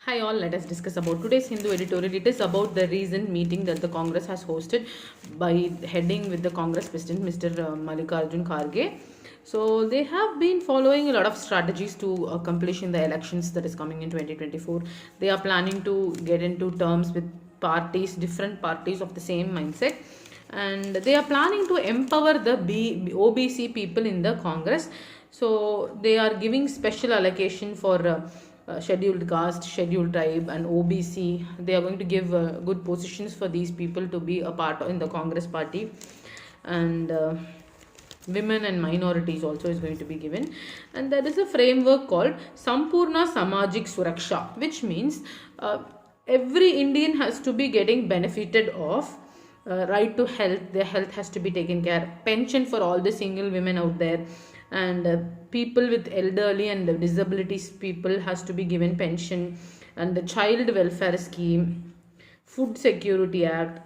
Hi all, let us discuss about today's Hindu editorial. It is about the recent meeting that the Congress has hosted by heading with the Congress President Mr. Mallikarjun Kharge. So they have been following a lot of strategies to accomplish in the elections that is coming in 2024. They are planning to get into terms with parties, different parties of the same mindset, and they are planning to empower the OBC people in the Congress. So they are giving special allocation for scheduled caste, scheduled tribe, and OBC. They are going to give good positions for these people to be a part in the Congress party, and women and minorities also is going to be given. And there is a framework called Sampurna Samajik Suraksha, which means every Indian has to be getting benefited of right to health. Their health has to be taken care, pension for all the single women out there, and people with elderly and disabilities people has to be given pension, and the child welfare scheme, food security act,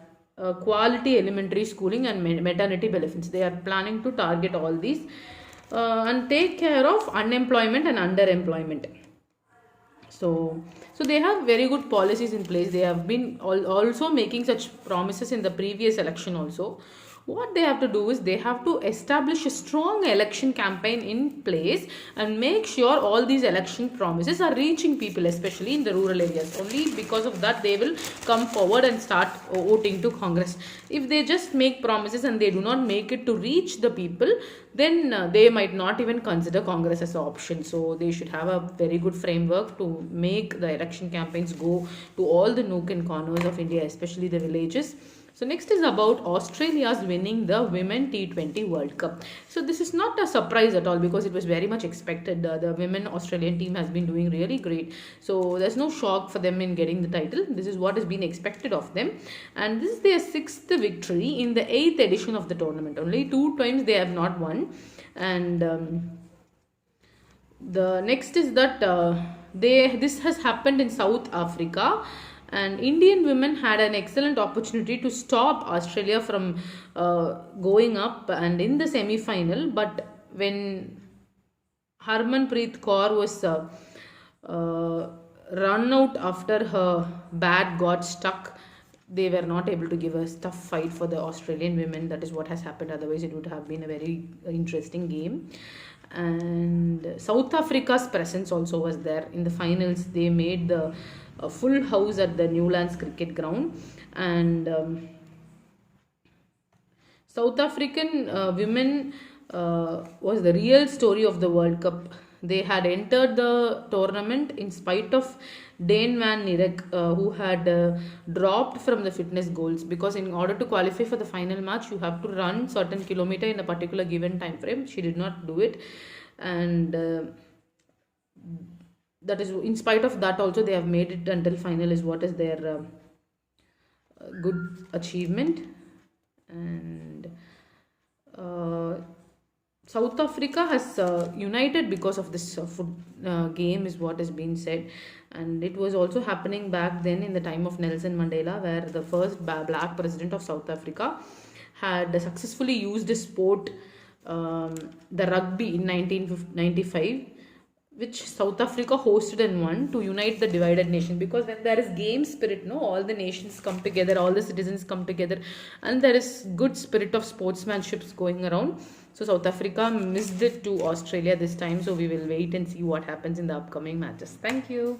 quality elementary schooling, and maternity benefits. They are planning to target all these and take care of unemployment and underemployment. So they have very good policies in place. They have been also making such promises in the previous election also. What they have to do is they have to establish a strong election campaign in place and make sure all these election promises are reaching people, especially in the rural areas. Only because of that they will come forward and start voting to Congress. If they just make promises and they do not make it to reach the people, then they might not even consider Congress as an option. So they should have a very good framework to make the election campaigns go to all the nook and corners of India, especially the villages. So next is about Australia's winning the Women T20 World Cup. So this is not a surprise at all because it was very much expected. The women Australian team has been doing really great. So there's no shock for them in getting the title. This is what has been expected of them. And this is their sixth victory in the eighth edition of the tournament. Only two times they have not won. And the next is that this has happened in South Africa, and Indian women had an excellent opportunity to stop Australia from going up and in the semi-final, but when Harmanpreet Kaur was run out after her bat got stuck, they were not able to give a tough fight for the Australian women. That is what has happened. Otherwise, it would have been a very interesting game. And South Africa's presence also was there in the finals. They made the full house at the Newlands cricket ground, and South African women was the real story of the World Cup. They had entered the tournament in spite of Dane van Niekerk, who had dropped from the fitness goals, because in order to qualify for the final match, you have to run certain kilometer in a particular given time frame. She did not do it, and that is in spite of that also they have made it until final is what is their good achievement. And South Africa has united because of this food game is what has been said. And it was also happening back then in the time of Nelson Mandela, where the first black president of South Africa had successfully used a sport, the rugby, in 1995, which South Africa hosted and won, to unite the divided nation. Because when there is game spirit, no, all the nations come together, all the citizens come together, and there is good spirit of sportsmanship going around. So South Africa missed it to Australia this time. So we will wait and see what happens in the upcoming matches. Thank you.